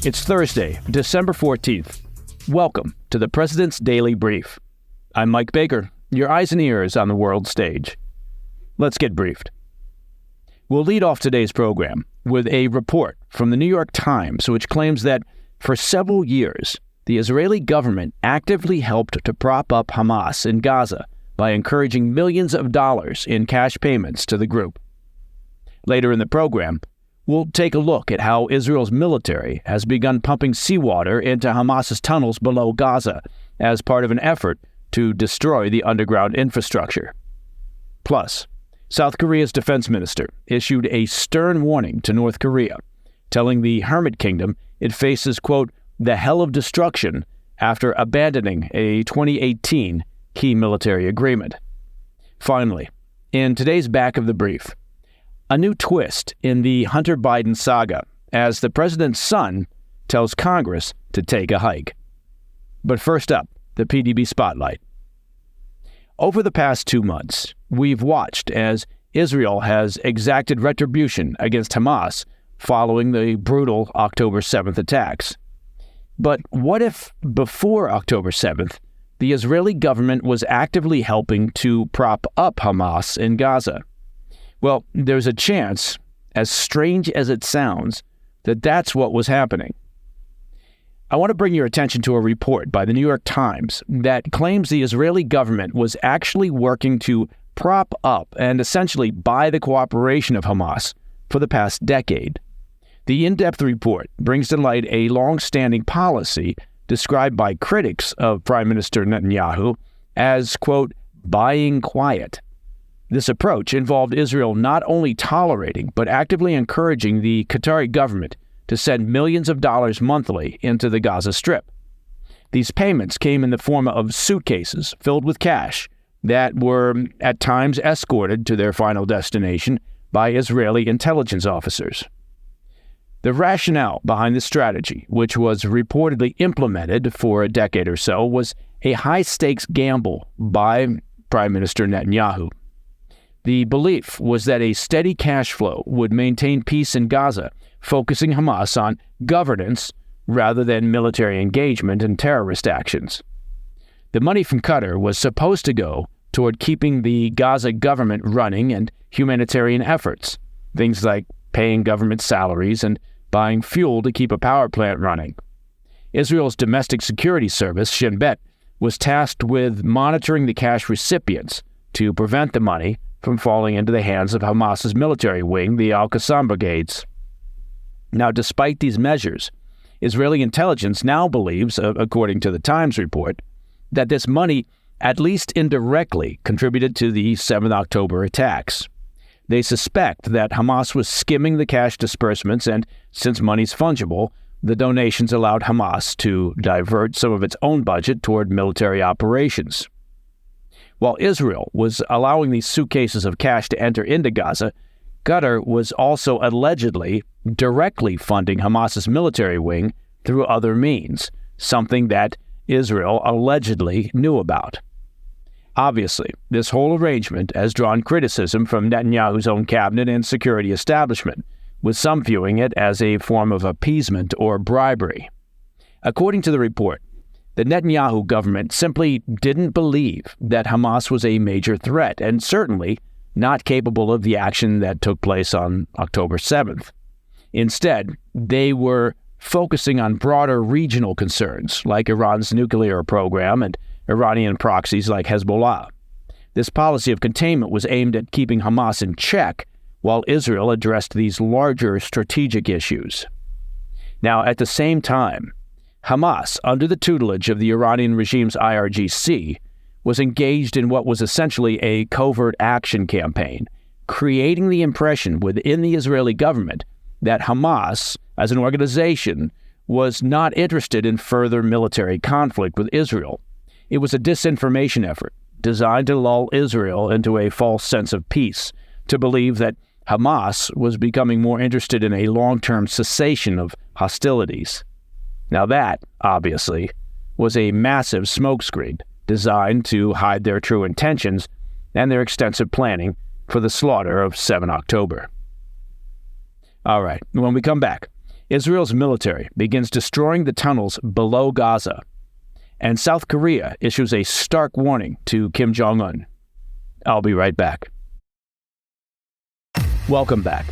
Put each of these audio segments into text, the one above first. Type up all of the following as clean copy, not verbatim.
It's Thursday, December 14th. Welcome to the President's Daily Brief. I'm Mike Baker, your eyes and ears on the world stage. Let's get briefed. We'll lead off today's program with a report from the New York Times, which claims that for several years, the Israeli government actively helped to prop up Hamas in Gaza by encouraging millions of dollars in cash payments to the group. Later in the program, we'll take a look at how Israel's military has begun pumping seawater into Hamas's tunnels below Gaza as part of an effort to destroy the underground infrastructure. Plus, South Korea's defense minister issued a stern warning to North Korea, telling the Hermit Kingdom it faces, quote, the hell of destruction after abandoning a 2018 key military agreement. Finally, in today's back of the brief, a new twist in the Hunter Biden saga as the president's son tells Congress to take a hike. But first up, the PDB spotlight. Over the past 2 months, we've watched as Israel has exacted retribution against Hamas following the brutal October 7th attacks. But what if, before October 7th, the Israeli government was actively helping to prop up Hamas in Gaza? Well, there's a chance, as strange as it sounds, that that's what was happening. I want to bring your attention to a report by the New York Times that claims the Israeli government was actually working to prop up and essentially buy the cooperation of Hamas for the past decade. The in-depth report brings to light a long-standing policy described by critics of Prime Minister Netanyahu as, quote, buying quiet. This approach involved Israel not only tolerating but actively encouraging the Qatari government to send millions of dollars monthly into the Gaza Strip. These payments came in the form of suitcases filled with cash that were at times escorted to their final destination by Israeli intelligence officers. The rationale behind the strategy, which was reportedly implemented for a decade or so, was a high-stakes gamble by Prime Minister Netanyahu. The belief was that a steady cash flow would maintain peace in Gaza, focusing Hamas on governance rather than military engagement and terrorist actions. The money from Qatar was supposed to go toward keeping the Gaza government running and humanitarian efforts, things like paying government salaries and buying fuel to keep a power plant running. Israel's domestic security service, Shin Bet, was tasked with monitoring the cash recipients to prevent the money from falling into the hands of Hamas's military wing, the Al-Qassam brigades. Now, despite these measures, Israeli intelligence now believes, according to the Times report, that this money at least indirectly contributed to the 7th October attacks. They suspect that Hamas was skimming the cash disbursements, and since money's fungible, the donations allowed Hamas to divert some of its own budget toward military operations. While Israel was allowing these suitcases of cash to enter into Gaza, Qatar was also allegedly directly funding Hamas's military wing through other means, something that Israel allegedly knew about. Obviously, this whole arrangement has drawn criticism from Netanyahu's own cabinet and security establishment, with some viewing it as a form of appeasement or bribery. According to the report, the Netanyahu government simply didn't believe that Hamas was a major threat and certainly not capable of the action that took place on October 7th. Instead, they were focusing on broader regional concerns like Iran's nuclear program and Iranian proxies like Hezbollah. This policy of containment was aimed at keeping Hamas in check while Israel addressed these larger strategic issues. Now, at the same time, Hamas, under the tutelage of the Iranian regime's IRGC, was engaged in what was essentially a covert action campaign, creating the impression within the Israeli government that Hamas, as an organization, was not interested in further military conflict with Israel. It was a disinformation effort designed to lull Israel into a false sense of peace, to believe that Hamas was becoming more interested in a long-term cessation of hostilities. Now that, obviously, was a massive smokescreen designed to hide their true intentions and their extensive planning for the slaughter of 7 October. All right, when we come back, Israel's military begins destroying the tunnels below Gaza, and South Korea issues a stark warning to Kim Jong-un. I'll be right back. Welcome back.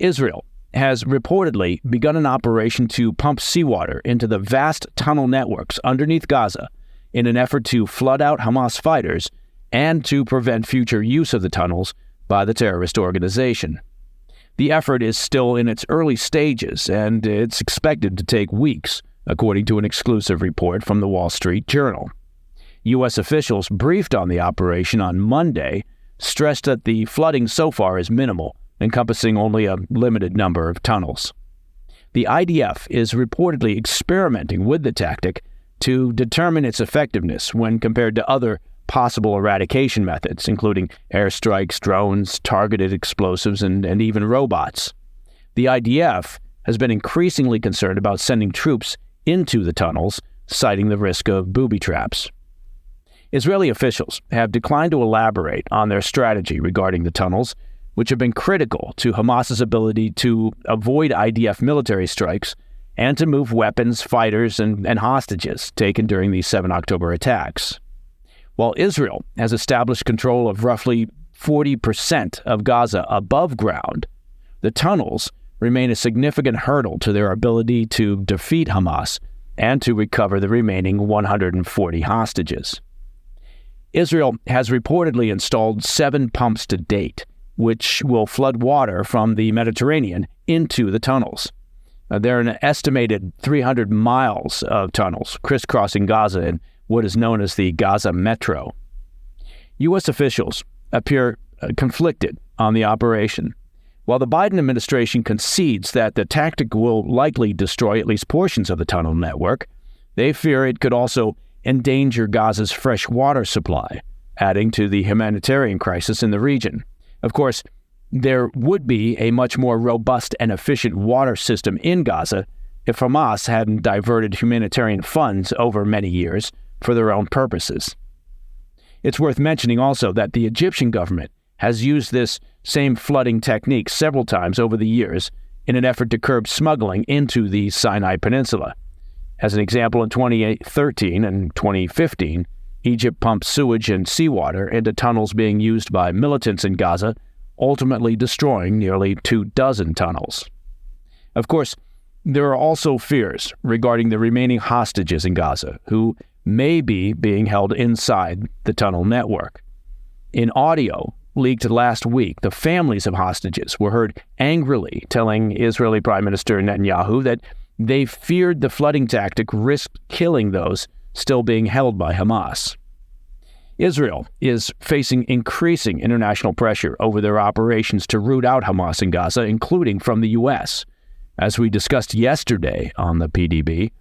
Israel has reportedly begun an operation to pump seawater into the vast tunnel networks underneath Gaza in an effort to flood out Hamas fighters and to prevent future use of the tunnels by the terrorist organization. The effort is still in its early stages, and it's expected to take weeks, according to an exclusive report from the Wall Street Journal. U.S. officials briefed on the operation on Monday stressed that the flooding so far is minimal, encompassing only a limited number of tunnels. The IDF is reportedly experimenting with the tactic to determine its effectiveness when compared to other possible eradication methods, including airstrikes, drones, targeted explosives, and even robots. The IDF has been increasingly concerned about sending troops into the tunnels, citing the risk of booby traps. Israeli officials have declined to elaborate on their strategy regarding the tunnels, which have been critical to Hamas's ability to avoid IDF military strikes and to move weapons, fighters, and hostages taken during the 7 October attacks. While Israel has established control of roughly 40% of Gaza above ground, the tunnels remain a significant hurdle to their ability to defeat Hamas and to recover the remaining 140 hostages. Israel has reportedly installed 7 pumps to date, which will flood water from the Mediterranean into the tunnels. There are an estimated 300 miles of tunnels crisscrossing Gaza in what is known as the Gaza Metro. U.S. officials appear conflicted on the operation. While the Biden administration concedes that the tactic will likely destroy at least portions of the tunnel network, they fear it could also endanger Gaza's fresh water supply, adding to the humanitarian crisis in the region. Of course, there would be a much more robust and efficient water system in Gaza if Hamas hadn't diverted humanitarian funds over many years for their own purposes. It's worth mentioning also that the Egyptian government has used this same flooding technique several times over the years in an effort to curb smuggling into the Sinai Peninsula. As an example, in 2013 and 2015, Egypt pumped sewage and seawater into tunnels being used by militants in Gaza, ultimately destroying nearly 24 tunnels. Of course, there are also fears regarding the remaining hostages in Gaza, who may be being held inside the tunnel network. In audio leaked last week, the families of hostages were heard angrily telling Israeli Prime Minister Netanyahu that they feared the flooding tactic risked killing those still being held by Hamas. Israel is facing increasing international pressure over their operations to root out Hamas in Gaza, including from the U.S. As we discussed yesterday on the PDB,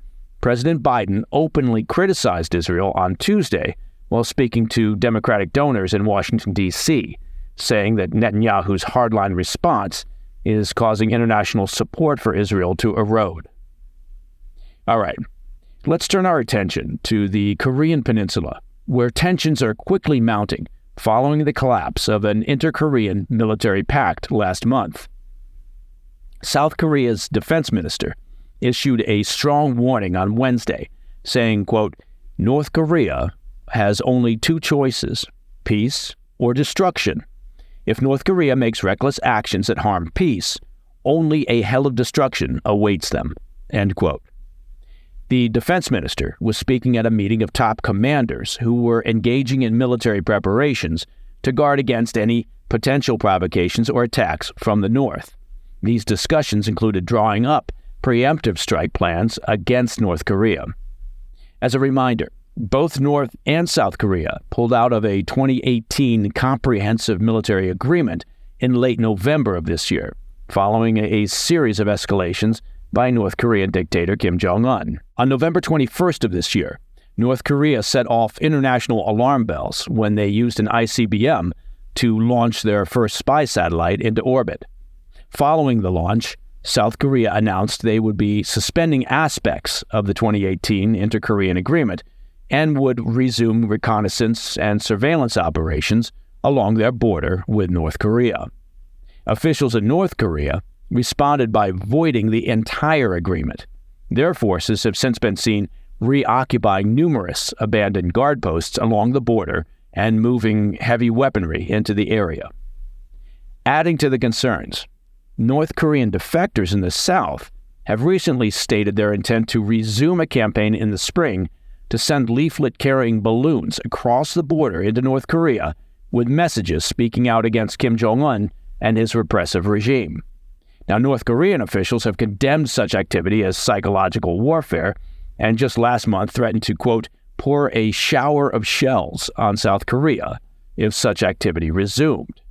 President Biden openly criticized Israel on Tuesday while speaking to Democratic donors in Washington, D.C., saying that Netanyahu's hardline response is causing international support for Israel to erode. All right, let's turn our attention to the Korean Peninsula, where tensions are quickly mounting following the collapse of an inter-Korean military pact last month. South Korea's defense minister issued a strong warning on Wednesday, saying, quote, "North Korea has only 2 choices, peace or destruction. If North Korea makes reckless actions that harm peace, only a hell of destruction awaits them," end quote. The defense minister was speaking at a meeting of top commanders who were engaging in military preparations to guard against any potential provocations or attacks from the North. These discussions included drawing up preemptive strike plans against North Korea. As a reminder, both North and South Korea pulled out of a 2018 comprehensive military agreement in late November of this year, following a series of escalations by North Korean dictator Kim Jong-un. On November 21st of this year, North Korea set off international alarm bells when they used an ICBM to launch their first spy satellite into orbit. Following the launch, South Korea announced they would be suspending aspects of the 2018 Inter-Korean Agreement and would resume reconnaissance and surveillance operations along their border with North Korea. Officials in North Korea responded by voiding the entire agreement. Their forces have since been seen reoccupying numerous abandoned guard posts along the border and moving heavy weaponry into the area. Adding to the concerns, North Korean defectors in the south have recently stated their intent to resume a campaign in the spring to send leaflet-carrying balloons across the border into North Korea with messages speaking out against Kim Jong-un and his repressive regime. Now, North Korean officials have condemned such activity as psychological warfare and just last month threatened to, quote, pour a shower of shells on South Korea if such activity resumed.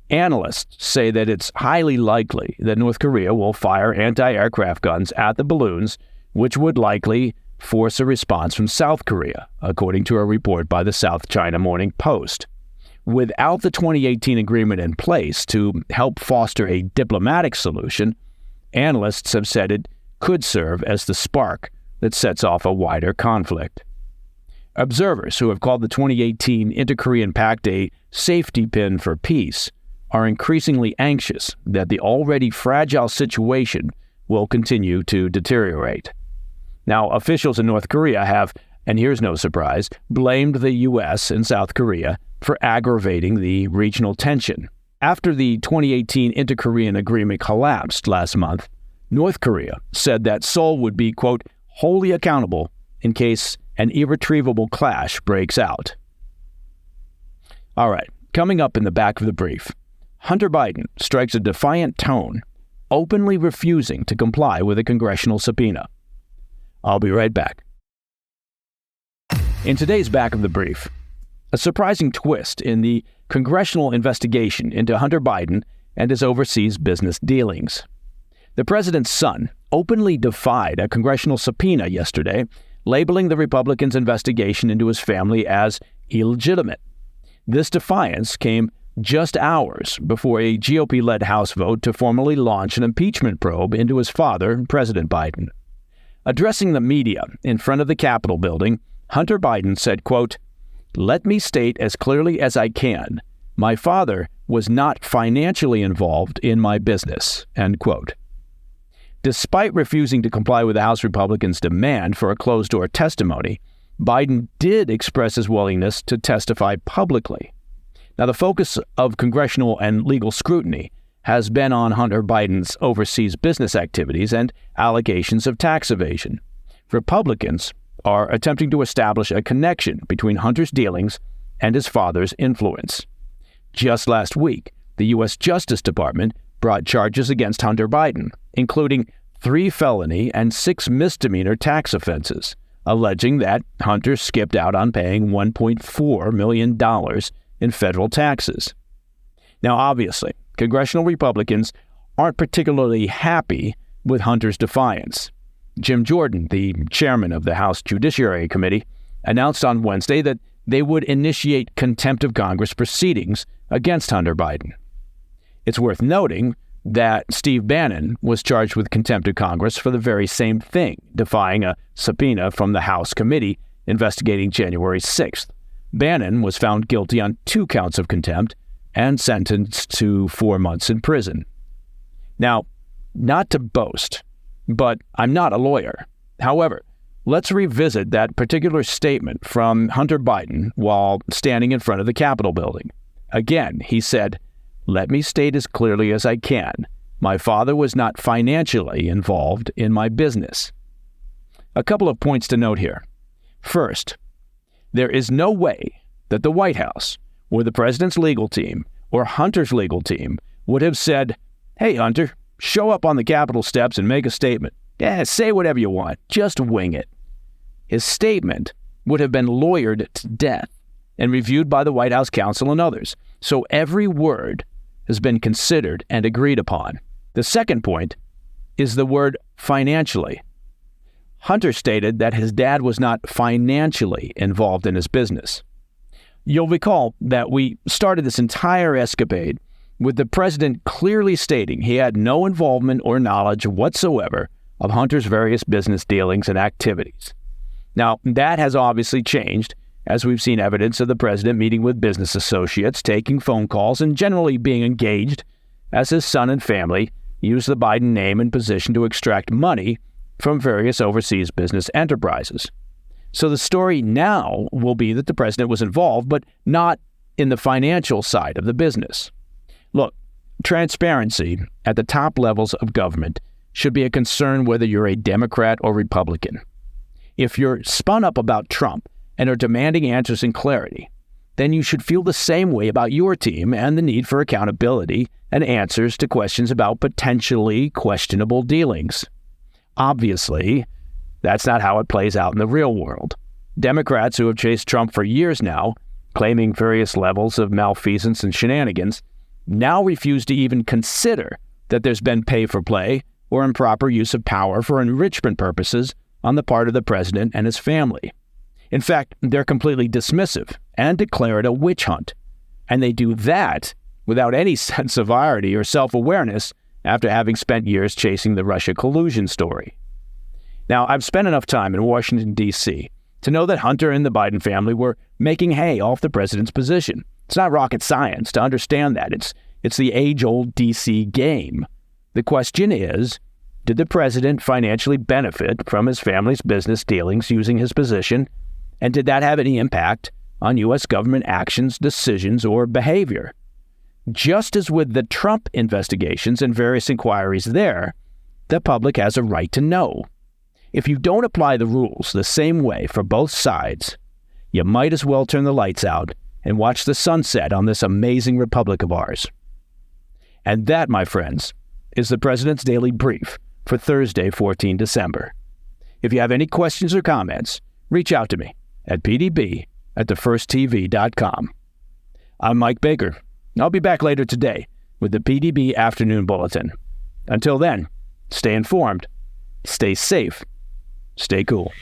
Analysts say that it's highly likely that North Korea will fire anti-aircraft guns at the balloons, which would likely force a response from South Korea, according to a report by the South China Morning Post. Without the 2018 agreement in place to help foster a diplomatic solution, analysts have said it could serve as the spark that sets off a wider conflict. Observers who have called the 2018 Inter-Korean Pact a safety pin for peace are increasingly anxious that the already fragile situation will continue to deteriorate. Now, officials in North Korea have, and here's no surprise, blamed the U.S. and South Korea for aggravating the regional tension. After the 2018 Inter-Korean agreement collapsed last month, North Korea said that Seoul would be, quote, wholly accountable in case an irretrievable clash breaks out. All right, coming up in the back of the brief, Hunter Biden strikes a defiant tone, openly refusing to comply with a congressional subpoena. I'll be right back. In today's back of the brief, a surprising twist in the congressional investigation into Hunter Biden and his overseas business dealings. The president's son openly defied a congressional subpoena yesterday, labeling the Republicans' investigation into his family as illegitimate. This defiance came just hours before a GOP-led House vote to formally launch an impeachment probe into his father, President Biden. Addressing the media in front of the Capitol building, Hunter Biden said, quote, "Let me state as clearly as I can, my father was not financially involved in my business," end quote. Despite refusing to comply with the House Republicans' demand for a closed-door testimony, Biden did express his willingness to testify publicly. Now, the focus of congressional and legal scrutiny has been on Hunter Biden's overseas business activities and allegations of tax evasion. Republicans are attempting to establish a connection between Hunter's dealings and his father's influence. Just last week, the U.S. Justice Department brought charges against Hunter Biden, including 3 felony and 6 misdemeanor tax offenses, alleging that Hunter skipped out on paying $1.4 million in federal taxes. Now, obviously, congressional Republicans aren't particularly happy with Hunter's defiance. Jim Jordan, the chairman of the House Judiciary Committee, announced on Wednesday that they would initiate contempt of Congress proceedings against Hunter Biden. It's worth noting that Steve Bannon was charged with contempt of Congress for the very same thing, defying a subpoena from the House committee investigating January 6th. Bannon was found guilty on 2 counts of contempt and sentenced to 4 months in prison. Now, not to boast, but I'm not a lawyer. However, let's revisit that particular statement from Hunter Biden while standing in front of the Capitol building. Again, he said, "Let me state as clearly as I can, my father was not financially involved in my business." A couple of points to note here. First, there is no way that the White House or the president's legal team or Hunter's legal team would have said, "Hey, Hunter, show up on the Capitol steps and make a statement. Yeah, say whatever you want. Just wing it." His statement would have been lawyered to death and reviewed by the White House counsel and others. So every word has been considered and agreed upon. The second point is the word financially. Hunter stated that his dad was not financially involved in his business. You'll recall that we started this entire escapade with the president clearly stating he had no involvement or knowledge whatsoever of Hunter's various business dealings and activities. Now, that has obviously changed, as we've seen evidence of the president meeting with business associates, taking phone calls, and generally being engaged as his son and family use the Biden name and position to extract money from various overseas business enterprises. So the story now will be that the president was involved, but not in the financial side of the business. Look, transparency at the top levels of government should be a concern whether you're a Democrat or Republican. If you're spun up about Trump and are demanding answers and clarity, then you should feel the same way about your team and the need for accountability and answers to questions about potentially questionable dealings. Obviously, that's not how it plays out in the real world. Democrats who have chased Trump for years now, claiming various levels of malfeasance and shenanigans, now refuse to even consider that there's been pay for play or improper use of power for enrichment purposes on the part of the president and his family. In fact, they're completely dismissive and declare it a witch hunt. And they do that without any sense of irony or self-awareness after having spent years chasing the Russia collusion story. Now, I've spent enough time in Washington, D.C. to know that Hunter and the Biden family were making hay off the president's position. It's not rocket science to understand that. It's the age-old D.C. game. The question is, did the president financially benefit from his family's business dealings using his position? And did that have any impact on U.S. government actions, decisions, or behavior? Just as with the Trump investigations and various inquiries there, the public has a right to know. If you don't apply the rules the same way for both sides, you might as well turn the lights out and watch the sunset on this amazing republic of ours. And that, my friends, is the President's Daily Brief for Thursday, 14 December. If you have any questions or comments, reach out to me at pdb@thefirsttv.com. I'm Mike Baker. I'll be back later today with the PDB Afternoon Bulletin. Until then, stay informed, stay safe, stay cool.